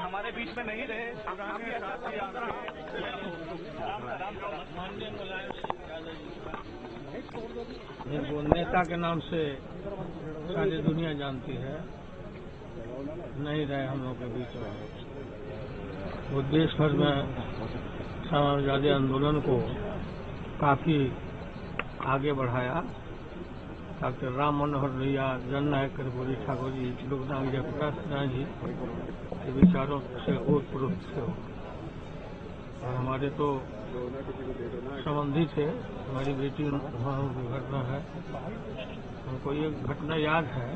हमारे बीच में नहीं रहे। वो नेता के नाम से सारी दुनिया जानती है, नहीं रहे हम लोग के बीच में। वो देश भर में समाजवादी आंदोलन को काफी आगे बढ़ाया, डॉक्टर राम मनोहर लोहिया, जननायक कर्पूरी ठाकुर जी, लोकनायक जयप्रकाश सिन्हा जी के विचारों से ओतप्रोत थे। और हमारे तो संबंधी थे, हमारी बेटी की घटना है। हमको ये घटना याद है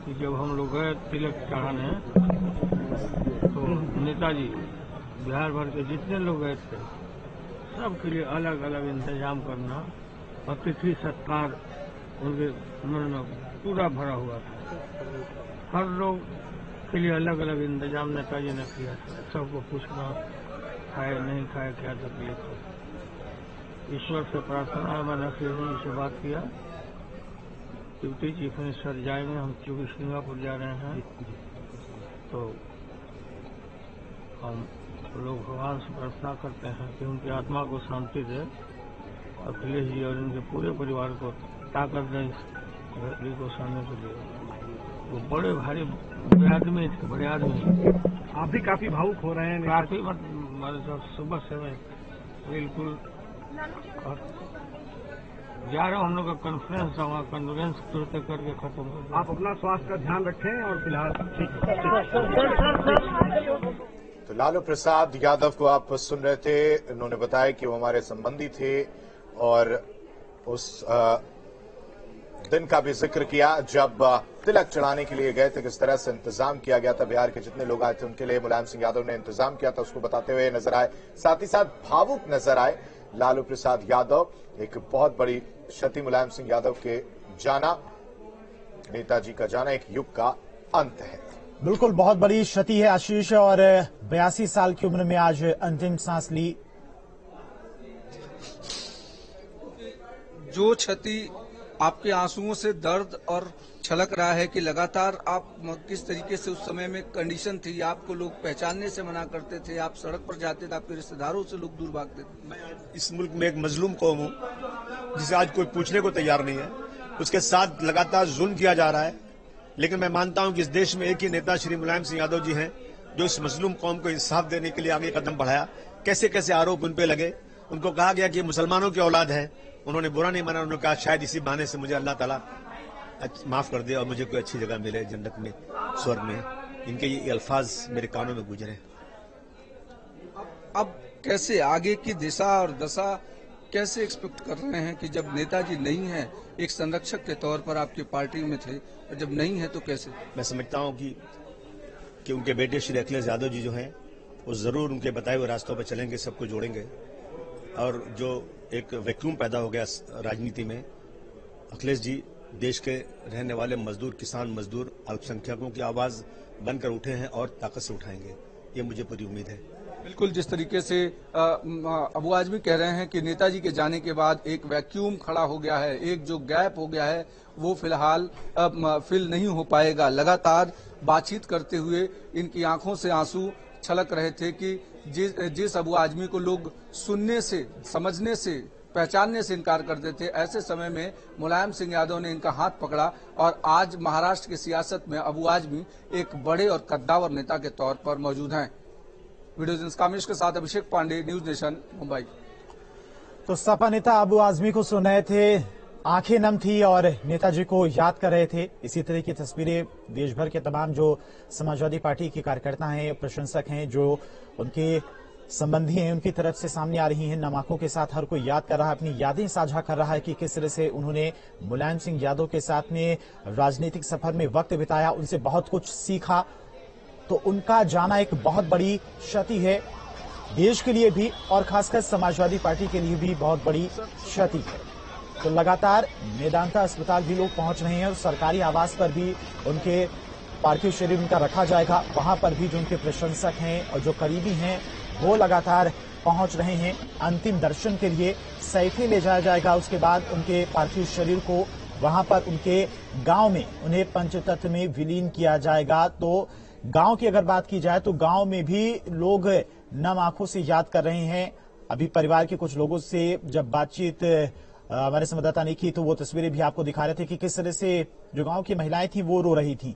कि जब हम लोग गए तिलक चढ़ाने, तो नेताजी बिहार भर के जितने लोग गए थे सबके लिए अलग अलग इंतजाम करना, अतिथि सत्कार उनके मन में पूरा भरा हुआ था। हर लोग के लिए अलग अलग इंतजाम नेताजी ने किया था। सबको पूछना, खाए नहीं खाए, क्या तकलीफ हो। ईश्वर से प्रार्थना है, मैंने अखिलेश जी से बात किया, डिप्टी चीफ मिनिस्टर जाएंगे, हम चूंकि सिंगापुर जा रहे हैं, तो हम लोग भगवान से प्रार्थना करते हैं कि उनकी आत्मा को शांति दे, अखिलेश जी और उनके पूरे परिवार को ताकत दें घटना को सहने के लिए। वो बड़े भारी आदमी थे, बड़े आदमी। आप भी काफी भावुक हो रहे हैं। काफी मतलब सुबह से मैं बिल्कुल जा रहा हूँ, हम लोग का कॉन्फ्रेंस था, वहाँ कॉन्फ्रेंस करके खत्म हो गया। आप अपना स्वास्थ्य का ध्यान रखें और फिलहाल तो लालू प्रसाद यादव को आप सुन रहे थे। उन्होंने बताया कि वो हमारे संबंधी थे और उस दिन का भी जिक्र किया जब तिलक चढ़ाने के लिए गए थे, किस तरह से इंतजाम किया गया था। बिहार के जितने लोग आए थे उनके लिए मुलायम सिंह यादव ने इंतजाम किया था, उसको बताते हुए नजर आए। साथ ही साथ भावुक नजर आए लालू प्रसाद यादव। एक बहुत बड़ी क्षति मुलायम सिंह यादव के जाना, नेताजी का जाना एक युग का अंत है। बिल्कुल बहुत बड़ी क्षति है आशीष, और 82 साल की उम्र में आज अंतिम सांस ली। जो क्षति आपके आंसुओं से दर्द और छलक रहा है कि लगातार आप किस तरीके से उस समय में कंडीशन थी, आपको लोग पहचानने से मना करते थे, आप सड़क पर जाते थे, आपके रिश्तेदारों से लोग दूर भागते थे। मैं इस मुल्क में एक मजलूम कौम हूँ जिसे आज कोई पूछने को तैयार नहीं है, उसके साथ लगातार जुल्म किया जा रहा है। लेकिन मैं मानता हूं कि इस देश में एक ही नेता श्री मुलायम सिंह यादव जी हैं जो इस मजलूम कौम को इंसाफ देने के लिए आगे कदम बढ़ाया। कैसे कैसे आरोप उन पे लगे, उनको कहा गया कि मुसलमानों की औलाद है, उन्होंने बुरा नहीं माना, उन्होंने कहा शायद इसी बहाने से मुझे अल्लाह ताला माफ कर दे और मुझे कोई अच्छी जगह मिले जन्नत में, स्वर्ग में। इनके ये अल्फाज मेरे कानों में गुजरे। अब कैसे आगे की दिशा और दशा कैसे एक्सपेक्ट कर रहे हैं कि जब नेताजी नहीं है, एक संरक्षक के तौर पर आपकी पार्टी में थे, और जब नहीं है तो कैसे? मैं समझता हूं कि उनके बेटे श्री अखिलेश यादव जी जो हैं वो जरूर उनके बताए हुए रास्तों पर चलेंगे, सबको जोड़ेंगे। और जो एक वैक्यूम पैदा हो गया राजनीति में, अखिलेश जी देश के रहने वाले मजदूर, किसान मजदूर, अल्पसंख्यकों की आवाज बनकर उठे हैं और ताकत से उठाएंगे, ये मुझे पूरी उम्मीद है। बिल्कुल, जिस तरीके से अबू आजमी कह रहे हैं कि नेताजी के जाने के बाद एक वैक्यूम खड़ा हो गया है, एक जो गैप हो गया है वो फिलहाल फिल नहीं हो पाएगा। लगातार बातचीत करते हुए इनकी आंखों से आंसू छलक रहे थे कि जिस अबू आजमी को लोग सुनने से, समझने से, पहचानने से इनकार करते थे, ऐसे समय में मुलायम सिंह यादव ने इनका हाथ पकड़ा और आज महाराष्ट्र की सियासत में अबू आजमी एक बड़े और कद्दावर नेता के तौर पर मौजूद हैं। वीडियो जर्नलिस्ट कामेश के साथ अभिषेक पांडे, न्यूज नेशन, मुंबई। तो सपा नेता अबू आजमी को सुन रहे थे, आंखें नम थी और नेताजी को याद कर रहे थे। इसी तरह की तस्वीरें देश भर के तमाम जो समाजवादी पार्टी के कार्यकर्ता हैं, प्रशंसक हैं, जो उनके संबंधी हैं, उनकी तरफ से सामने आ रही हैं। नम आंखों के साथ हर कोई याद कर रहा है, अपनी यादें साझा कर रहा है कि किस तरह से उन्होंने मुलायम सिंह यादव के साथ में राजनीतिक सफर में वक्त बिताया, उनसे बहुत कुछ सीखा। तो उनका जाना एक बहुत बड़ी क्षति है देश के लिए भी, और खासकर समाजवादी पार्टी के लिए भी बहुत बड़ी क्षति है। तो लगातार मेदांता अस्पताल भी लोग पहुंच रहे हैं और सरकारी आवास पर भी उनके पार्थिव शरीर उनका रखा जाएगा। वहां पर भी जो उनके प्रशंसक हैं और जो करीबी हैं वो लगातार पहुंच रहे हैं अंतिम दर्शन के लिए। सैफी ले जाया जाएगा, उसके बाद उनके पार्थिव शरीर को वहां पर उनके गांव में उन्हें पंचतत्व में विलीन किया जाएगा। तो गांव की अगर बात की जाए तो गांव में भी लोग नम आंखों से याद कर रहे हैं। अभी परिवार के कुछ लोगों से जब बातचीत हमारे संवाददाता ने की तो वो तस्वीरें भी आपको दिखा रहे थे कि किस तरह से जो गांव की महिलाएं थी वो रो रही थी,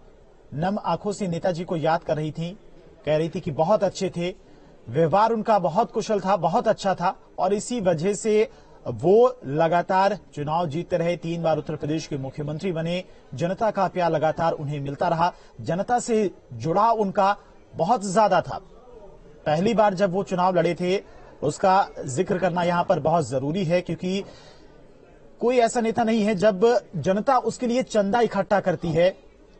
नम आंखों से नेताजी को याद कर रही थी, कह रही थी कि बहुत अच्छे थे, व्यवहार उनका बहुत कुशल था, बहुत अच्छा था और इसी वजह से वो लगातार चुनाव जीतते रहे, 3 बार उत्तर प्रदेश के मुख्यमंत्री बने, जनता का प्यार लगातार उन्हें मिलता रहा, जनता से जुड़ाव उनका बहुत ज्यादा था। पहली बार जब वो चुनाव लड़े थे उसका जिक्र करना यहां पर बहुत जरूरी है क्योंकि कोई ऐसा नेता नहीं है जब जनता उसके लिए चंदा इकट्ठा करती है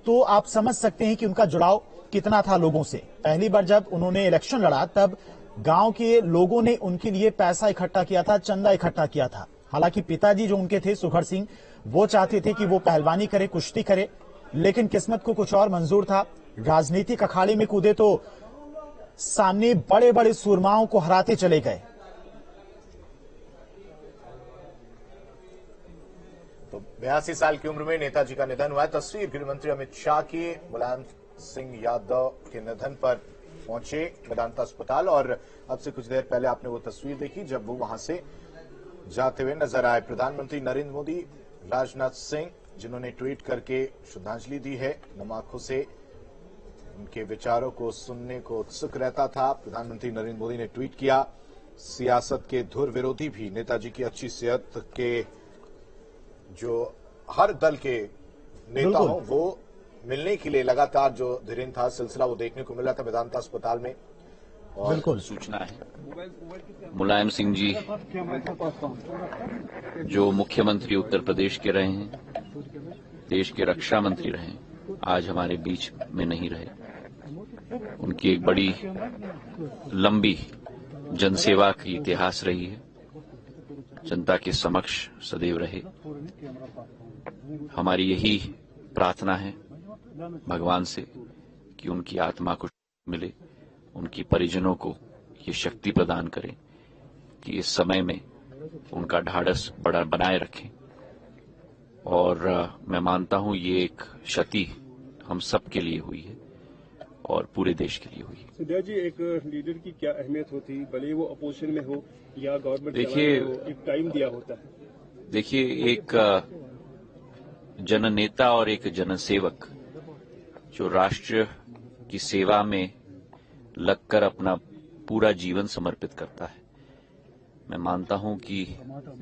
तो आप समझ सकते हैं कि उनका जुड़ाव कितना था लोगों से। पहली बार जब उन्होंने इलेक्शन लड़ा तब गांव के लोगों ने उनके लिए पैसा इकट्ठा किया था, चंदा इकट्ठा किया था। हालांकि पिताजी जो उनके थे सुखर सिंह, वो चाहते थे कि वो पहलवानी करे, कुश्ती करे, लेकिन किस्मत को कुछ और मंजूर था। राजनीतिक अखाड़े में कूदे तो सामने बड़े बड़े सूरमाओं को हराते चले गए। तो 82 साल की उम्र में नेताजी का निधन हुआ है। तस्वीर गृह मंत्री अमित शाह की मुलायम सिंह यादव के निधन पर पहुंचे वेदांता अस्पताल और अब से कुछ देर पहले आपने वो तस्वीर देखी जब वो वहां से जाते हुए नजर आए। प्रधानमंत्री नरेंद्र मोदी, राजनाथ सिंह जिन्होंने ट्वीट करके श्रद्धांजलि दी है, नम आंखों से उनके विचारों को सुनने को उत्सुक रहता था। प्रधानमंत्री नरेंद्र मोदी ने ट्वीट किया, सियासत के धुर विरोधी भी नेताजी की अच्छी सेहत के जो हर दल के नेता हों वो मिलने के लिए लगातार जो धीरेन था सिलसिला वो देखने को मिला था वेदांता अस्पताल में। और बिल्कुल सूचना है, मुलायम सिंह जी जो मुख्यमंत्री उत्तर प्रदेश के रहे हैं, देश के रक्षा मंत्री रहे, आज हमारे बीच में नहीं रहे। उनकी एक बड़ी लंबी जनसेवा की इतिहास रही है, जनता के समक्ष सदैव रहे। हमारी यही प्रार्थना है भगवान से कि उनकी आत्मा को मिले, उनकी परिजनों को ये शक्ति प्रदान करें कि इस समय में उनका ढाढ़स बड़ा बनाए रखें। और मैं मानता हूं ये एक क्षति हम सब के लिए हुई है और पूरे देश के लिए हुई है। सिंधिया जी, एक लीडर की क्या अहमियत होती, भले वो अपोजिशन में हो या गवर्नमेंट, देखिए एक टाइम दिया होता है। देखिए, एक जननेता और एक जनसेवक जो राष्ट्र की सेवा में लगकर अपना पूरा जीवन समर्पित करता है, मैं मानता हूं कि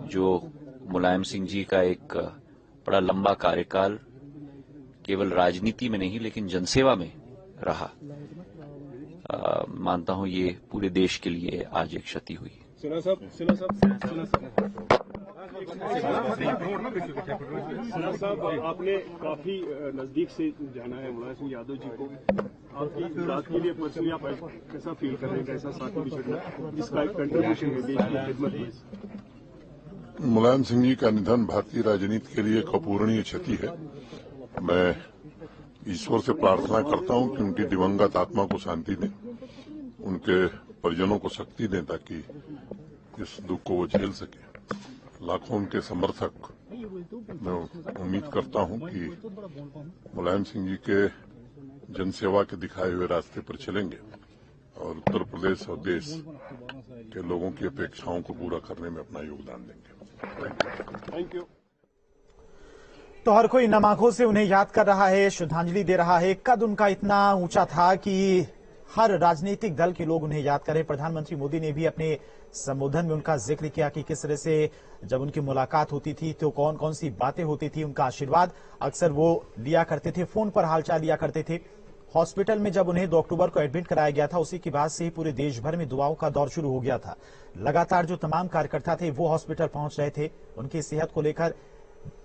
जो मुलायम सिंह जी का एक बड़ा लंबा कार्यकाल केवल राजनीति में नहीं लेकिन जनसेवा में रहा, मानता हूं ये पूरे देश के लिए आज एक क्षति हुई। सिन्हा साहब, आपने काफी नजदीक से जाना है मुलायम सिंह यादव जी को, आपकी बात के लिए पर्सनली आप कैसा फील कर रहे हैं, कैसा साथी बिछड़ना जिसका एक कंट्रीब्यूशन है देश की खिदमत में? मुलायम सिंह जी का निधन भारतीय राजनीति के लिए एक अपूरणीय क्षति है। मैं ईश्वर से प्रार्थना करता हूं कि उनकी दिवंगत आत्मा को शांति दें, उनके परिजनों को शक्ति दें ताकि इस दुख को वो झेल सके। लाखों उनके समर्थक, मैं उम्मीद करता हूं कि मुलायम सिंह जी के जनसेवा के दिखाए हुए रास्ते पर चलेंगे और उत्तर प्रदेश और देश के लोगों की अपेक्षाओं को पूरा करने में अपना योगदान देंगे। Thank you. तो हर कोई नम आंखों से उन्हें याद कर रहा है, श्रद्धांजलि दे रहा है। कद उनका इतना ऊंचा था कि हर राजनीतिक दल के लोग उन्हें याद करें। प्रधानमंत्री मोदी ने भी अपने संबोधन में उनका जिक्र किया कि किस तरह से जब उनकी मुलाकात होती थी तो कौन कौन सी बातें होती थी, उनका आशीर्वाद अक्सर वो लिया करते थे, फोन पर हालचाल लिया करते थे। हॉस्पिटल में जब उन्हें 2 अक्टूबर को एडमिट कराया गया था, उसी के बाद से ही पूरे देश भर में दुआओं का दौर शुरू हो गया था। लगातार जो तमाम कार्यकर्ता थे वो हॉस्पिटल पहुंच रहे थे, उनकी सेहत को लेकर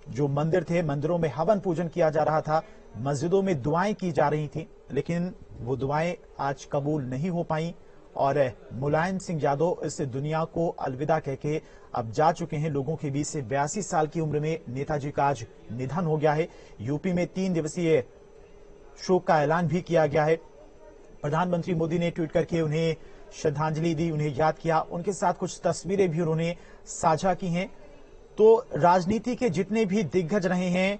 जो मंदिर थे, मंदिरों में हवन पूजन किया जा रहा था, मस्जिदों में दुआएं की जा रही थी, लेकिन वो दुआएं आज कबूल नहीं हो पाई और मुलायम सिंह यादव इस दुनिया को अलविदा कहके अब जा चुके हैं लोगों के बीच से। 82 साल की उम्र में नेताजी का आज निधन हो गया है। यूपी में 3 दिवसीय शोक का ऐलान भी किया गया है। प्रधानमंत्री मोदी ने ट्वीट करके उन्हें श्रद्धांजलि दी, उन्हें याद किया, उनके साथ कुछ तस्वीरें भी उन्होंने साझा की हैं। तो राजनीति के जितने भी दिग्गज रहे हैं,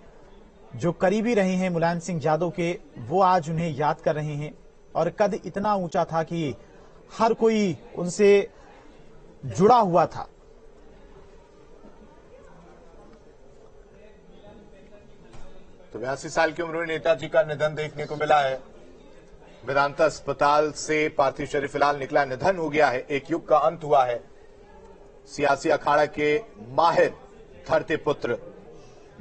जो करीबी रहे हैं मुलायम सिंह यादव के, वो आज उन्हें याद कर रहे हैं। और कद इतना ऊंचा था कि हर कोई उनसे जुड़ा हुआ था। तो 82 साल की उम्र में नेताजी का निधन देखने को मिला है। वेदांता अस्पताल से पार्थिव शरीर फिलहाल निकला, निधन हो गया है, एक युग का अंत हुआ है। सियासी अखाड़ा के माहिर धरती पुत्र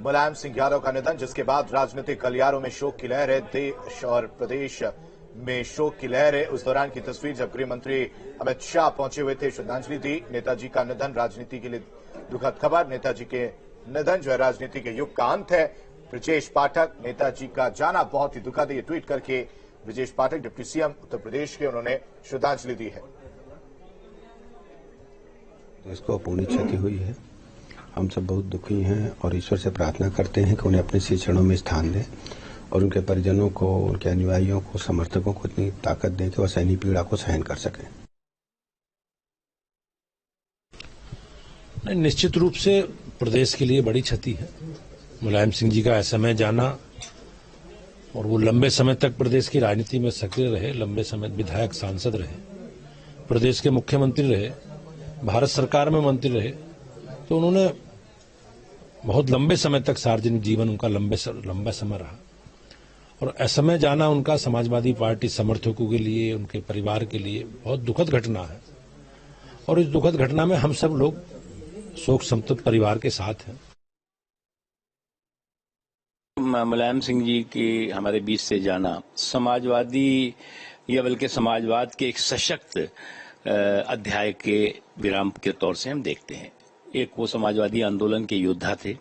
मुलायम सिंह यादव का निधन, जिसके बाद राजनीतिक गलियारों में शोक की लहर है। देश और प्रदेश में शोक की लहर है। उस दौरान की तस्वीर जब गृह मंत्री अमित शाह पहुंचे हुए थे, श्रद्धांजलि दी। नेताजी का निधन राजनीति के लिए दुखद खबर। नेताजी के निधन जो है राजनीति के युग का अंत है। ब्रजेश पाठक, नेताजी का जाना बहुत ही दुखद है, ये ट्वीट करके ब्रजेश पाठक डिप्टी सीएम उत्तर प्रदेश के, उन्होंने श्रद्धांजलि दी है। इसको अपूर्णीय क्षति हुई है, हम सब बहुत दुखी हैं और ईश्वर से प्रार्थना करते हैं कि उन्हें अपने श्री चरणों में स्थान दें और उनके परिजनों को, उनके अनुयायियों को, समर्थकों को इतनी ताकत दें कि वह सैन्य पीड़ा को सहन कर सकें। निश्चित रूप से प्रदेश के लिए बड़ी क्षति है। मुलायम सिंह जी का असमय जाना, और वो लंबे समय तक प्रदेश की राजनीति में सक्रिय रहे, लंबे समय विधायक सांसद रहे, प्रदेश के मुख्यमंत्री रहे, भारत सरकार में मंत्री रहे, तो उन्होंने बहुत लंबे समय तक सार्वजनिक जीवन उनका लंबा समय रहा। और असमय जाना उनका समाजवादी पार्टी समर्थकों के लिए, उनके परिवार के लिए बहुत दुखद घटना है। और इस दुखद घटना में हम सब लोग शोक संतप्त परिवार के साथ हैं। मुलायम सिंह जी की हमारे बीच से जाना समाजवादी या बल्कि समाजवाद के एक सशक्त अध्याय के विराम के तौर से हम देखते हैं। एक वो समाजवादी आंदोलन के योद्धा थे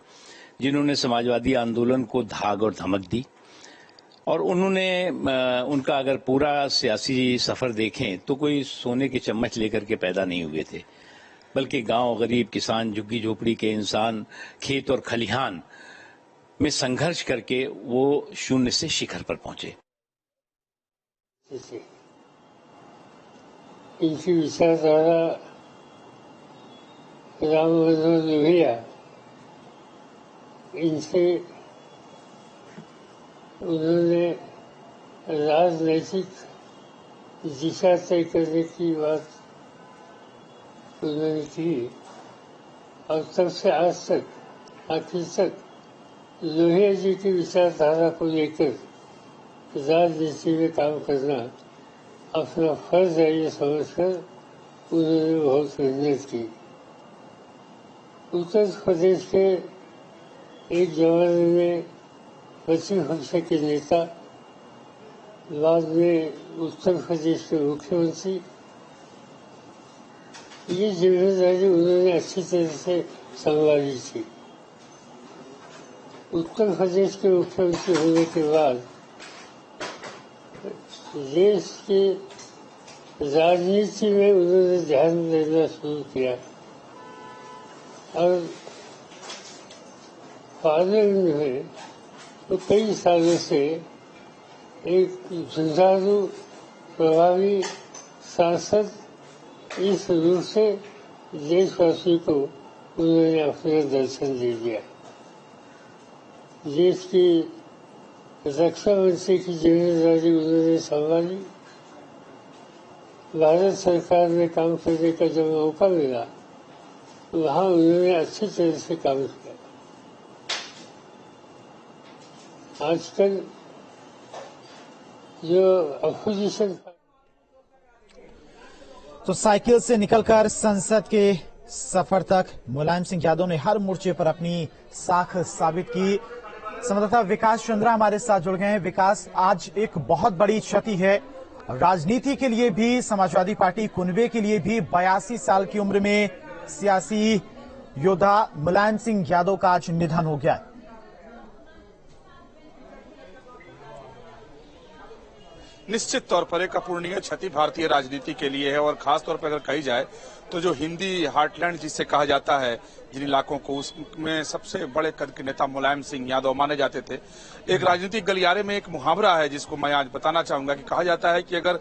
जिन्होंने समाजवादी आंदोलन को धाग और धमक दी, और उन्होंने उनका अगर पूरा सियासी सफर देखें तो कोई सोने की चम्मच लेकर के पैदा नहीं हुए थे, बल्कि गांव, गरीब, किसान, झुग्गी झोपड़ी के इंसान, खेत और खलिहान में संघर्ष करके वो शून्य से शिखर पर पहुंचे। इनकी विचारधारा राम मनोहर लोहिया, इनसे उन्होंने राजनैतिक दिशा तय करने की बात उन्होंने की, और तब से आज तक आखिर तक लोहिया जी की विचारधारा को लेकर राजनीति में काम करना अपना फर्ज है, ये समझकर उन्होंने बहुत मेहनत की। उत्तर प्रदेश के एक जमाने में प्रतिपक्ष के नेता, बाद में उत्तर प्रदेश के मुख्यमंत्री, ये जिम्मेदारी उन्होंने अच्छी तरह से संभाली थी। उत्तर प्रदेश के मुख्यमंत्री होने के बाद देश की राजनीति में उन्होंने ध्यान देना शुरू किया, और पार्लियामेंट में तो कई सालों से एक जुझारू प्रभावी सांसद इस रूप से देशवासी को उन्होंने अपना दर्शन दे दिया। देश की रक्षा मंत्री की जिम्मेदारी उन्होंने संभाली। भारत सरकार में काम करने का जब मौका मिला, वहाँ उन्होंने अच्छी तरह से काम किया। आजकल जो अपोजिशन, तो साइकिल से निकलकर संसद के सफर तक मुलायम सिंह यादव ने हर मोर्चे पर अपनी साख साबित की। संवाददाता विकास चंद्रा हमारे साथ जुड़ गए हैं। विकास, आज एक बहुत बड़ी क्षति है राजनीति के लिए भी, समाजवादी पार्टी कुनबे के लिए भी। 82 साल की उम्र में सियासी योद्धा मुलायम सिंह यादव का आज निधन हो गया। निश्चित तौर पर एक अपूर्णीय क्षति भारतीय राजनीति के लिए है, और खास तौर पर अगर कही जाए तो जो हिंदी हार्टलैंड जिसे कहा जाता है, जिन इलाकों को, उसमें सबसे बड़े कद के नेता मुलायम सिंह यादव माने जाते थे। एक राजनीतिक गलियारे में एक मुहावरा है जिसको मैं आज बताना चाहूंगा कि कहा जाता है कि अगर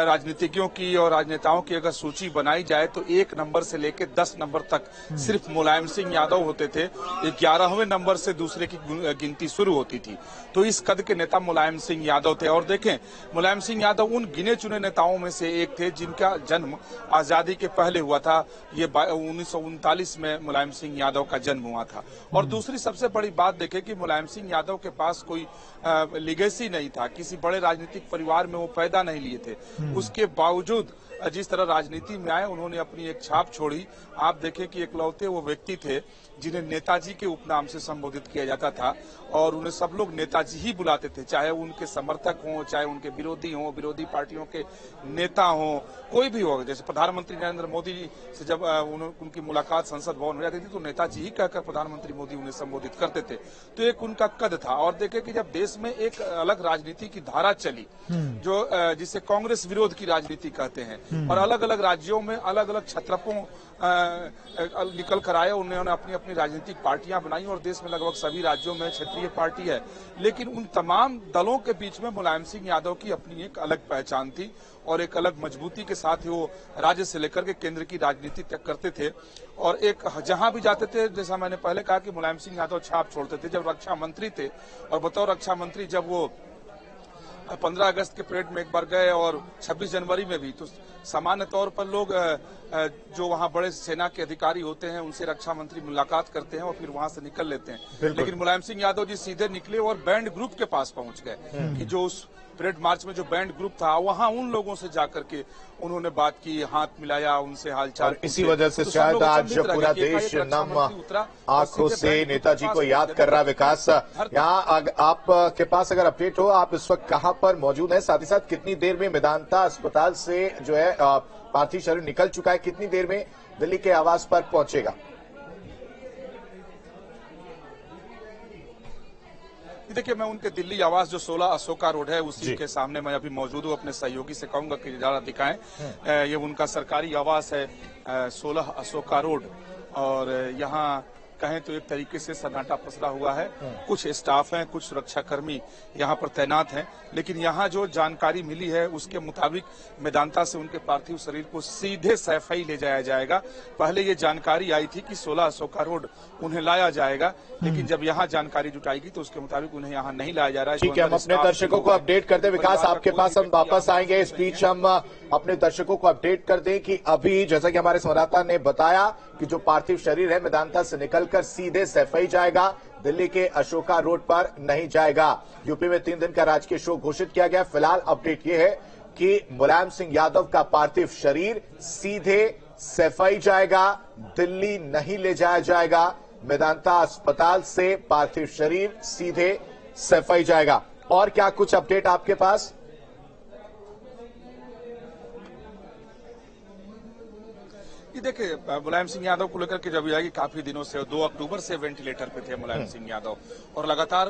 राजनीतिज्ञों की और राजनेताओं की अगर सूची बनाई जाए तो 1 नंबर से लेकर 10 नंबर तक सिर्फ मुलायम सिंह यादव होते थे। 11वें नंबर से दूसरे की गिनती शुरू होती थी। तो इस कद के नेता मुलायम सिंह यादव थे। और देखें, मुलायम सिंह यादव उन गिने चुने नेताओं में से एक थे जिनका जन्म आजादी के पहले हुआ था। ये 1939 में मुलायम सिंह यादव का जन्म हुआ था। और दूसरी सबसे बड़ी बात देखें कि मुलायम सिंह यादव के पास कोई लिगेसी नहीं था, किसी बड़े राजनीतिक परिवार में वो पैदा नहीं लिए थे। उसके बावजूद जिस तरह राजनीति में आए उन्होंने अपनी एक छाप छोड़ी। आप देखें कि एकलौते वो व्यक्ति थे जिन्हें नेताजी के उपनाम से संबोधित किया जाता था और उन्हें सब लोग नेताजी ही बुलाते थे, चाहे उनके समर्थक हों, चाहे उनके विरोधी हों, विरोधी पार्टियों के नेता हों, कोई भी हो। जैसे प्रधानमंत्री नरेंद्र मोदी से जब उनकी मुलाकात संसद भवन हो जाती थी तो नेताजी ही कहकर प्रधानमंत्री मोदी उन्हें संबोधित करते थे। तो एक उनका कद था। और देखे कि जब देश में एक अलग राजनीति की धारा चली जो जिसे कांग्रेस विरोध की राजनीति कहते हैं और अलग अलग राज्यों में अलग अलग छत्रपों निकल कर आए, उन्होंने अपनी अपनी राजनीतिक पार्टियां बनाई और देश में लगभग सभी राज्यों में क्षेत्रीय पार्टी है। लेकिन उन तमाम दलों के बीच में मुलायम सिंह यादव की अपनी एक अलग पहचान थी और एक अलग मजबूती के साथ ही वो राज्य से लेकर के केंद्र की राजनीति तक करते थे। और एक जहां भी जाते थे, जैसा मैंने पहले कहा कि मुलायम सिंह यादव छाप छोड़ते थे। जब रक्षा मंत्री थे और बतौर रक्षा मंत्री जब वो 15 अगस्त के परेड में एक बार गए और 26 जनवरी में भी, तो सामान्य तौर पर लोग जो वहां बड़े सेना के अधिकारी होते हैं उनसे रक्षा मंत्री मुलाकात करते हैं और फिर वहां से निकल लेते हैं। लेकिन मुलायम सिंह यादव जी सीधे निकले और बैंड ग्रुप के पास पहुंच गए कि जो उस परेड मार्च में जो बैंड ग्रुप था वहां उन लोगों से जाकर के उन्होंने बात की, हाथ मिलाया, उनसे हालचाल। इसी वजह से शायद आज पूरा देश नम आंखों से नेताजी को याद कर रहा है। विकास, यहाँ आपके पास अगर अपडेट हो, आप इस वक्त कहां पर मौजूद हैं? साथ ही साथ कितनी देर में मेदांता अस्पताल से जो है पार्थिव शरीर निकल चुका है, कितनी देर में दिल्ली के आवास पर पहुंचेगा? देखिए, मैं उनके दिल्ली आवास जो 16 अशोका रोड है उसी के सामने मैं अभी मौजूद हूँ। अपने सहयोगी से कहूंगा कि जरा दिखाएं। ये उनका सरकारी आवास है 16 अशोका रोड और यहाँ कहें तो एक तरीके से सन्नाटा पसरा हुआ है। कुछ स्टाफ हैं, कुछ सुरक्षाकर्मी यहाँ पर तैनात हैं। लेकिन यहाँ जो जानकारी मिली है उसके मुताबिक मेदांता से उनके पार्थिव शरीर को सीधे सैफई ले जाया जाएगा। पहले ये जानकारी आई थी कि 16 अशोका रोड उन्हें लाया जाएगा, लेकिन जब यहाँ जानकारी जुटाएगी तो उसके मुताबिक उन्हें यहाँ नहीं लाया जा रहा है। ठीक है, हम अपने दर्शकों को अपडेट कर दें। विकास, आपके पास हम वापस आएंगे। इस बीच हम अपने दर्शकों को अपडेट कर दें कि अभी जैसा कि हमारे संवाददाता ने बताया कि जो पार्थिव शरीर है मेदांता से निकलकर सीधे सैफई जाएगा, दिल्ली के अशोका रोड पर नहीं जाएगा। यूपी में 3 दिन का राजकीय शोक घोषित किया गया। फिलहाल अपडेट ये है कि मुलायम सिंह यादव का पार्थिव शरीर सीधे सैफई जाएगा, दिल्ली नहीं ले जाया जाएगा। मेदांता अस्पताल से पार्थिव शरीर सीधे सैफई जाएगा। और क्या कुछ अपडेट आपके पास? ये देखिए, मुलायम सिंह यादव को लेकर के जब यह काफी दिनों से 2 अक्टूबर से वेंटिलेटर पे थे मुलायम सिंह यादव और लगातार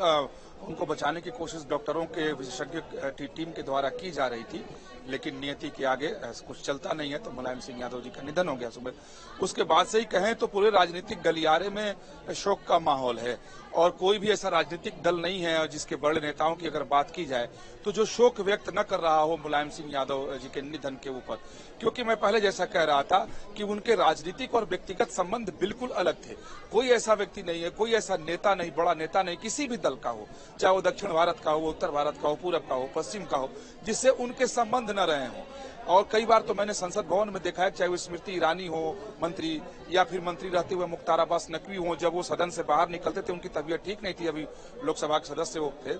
उनको बचाने की कोशिश डॉक्टरों के विशेषज्ञ टीम के द्वारा की जा रही थी, लेकिन नियति के आगे कुछ चलता नहीं है तो मुलायम सिंह यादव जी का निधन हो गया सुबह। उसके बाद से ही कहें तो पूरे राजनीतिक गलियारे में शोक का माहौल है और कोई भी ऐसा राजनीतिक दल नहीं है जिसके बड़े नेताओं की अगर बात की जाए तो जो शोक व्यक्त न कर रहा हो मुलायम सिंह यादव जी के निधन के ऊपर। क्योंकि मैं पहले जैसा कह रहा था कि उनके राजनीतिक और व्यक्तिगत संबंध बिल्कुल अलग थे। कोई ऐसा व्यक्ति नहीं है, कोई ऐसा नेता नहीं, बड़ा नेता नहीं, किसी भी दल का हो, चाहे वो दक्षिण भारत का हो, उत्तर भारत का हो, पूरब का हो, पश्चिम का हो, जिससे उनके संबंध न रहे हों। और कई बार तो मैंने संसद भवन में देखा है, चाहे वो स्मृति ईरानी हो मंत्री या फिर मंत्री रहते हुए मुख्तार अब्बास नकवी हो, जब वो सदन से बाहर निकलते थे, उनकी तबीयत ठीक नहीं थी, अभी लोकसभा के सदस्य वो थे,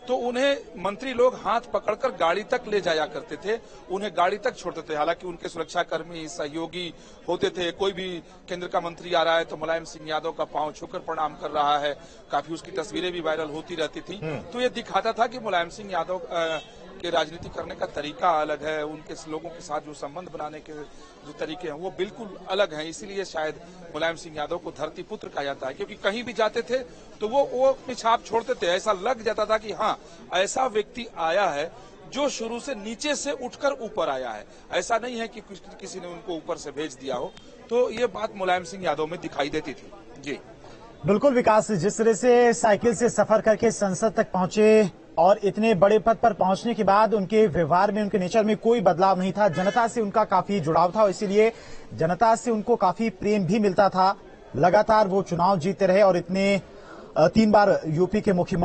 तो उन्हें मंत्री लोग हाथ पकड़कर गाड़ी तक ले जाया करते थे, उन्हें गाड़ी तक छोड़ते थे। हालांकि उनके सुरक्षाकर्मी सहयोगी होते थे। कोई भी केंद्र का मंत्री आ रहा है तो मुलायम सिंह यादव का पांव छूकर प्रणाम कर रहा है, काफी उसकी तस्वीरें भी वायरल होती रहती थी। तो ये दिखाता था कि मुलायम सिंह यादव के राजनीति करने का तरीका अलग है, उनके लोगों के साथ जो संबंध बनाने के जो तरीके हैं वो बिल्कुल अलग हैं। इसीलिए शायद मुलायम सिंह यादव को धरती पुत्र कहा जाता है, क्योंकि कहीं भी जाते थे तो वो अपनी छाप छोड़ते थे। ऐसा लग जाता था कि हाँ, ऐसा व्यक्ति आया है जो शुरू से नीचे से उठकर ऊपर आया है। ऐसा नहीं है कि किसी ने उनको ऊपर से भेज दिया हो। तो ये बात मुलायम सिंह यादव में दिखाई देती थी। जी बिल्कुल विकास, जिस तरह से साइकिल से सफर करके संसद तक पहुंचे और इतने बड़े पद पर पहुंचने के बाद उनके व्यवहार में, उनके नेचर में कोई बदलाव नहीं था। जनता से उनका काफी जुड़ाव था और इसीलिए जनता से उनको काफी प्रेम भी मिलता था। लगातार वो चुनाव जीतते रहे और इतने 3 बार यूपी के मुख्यमंत्री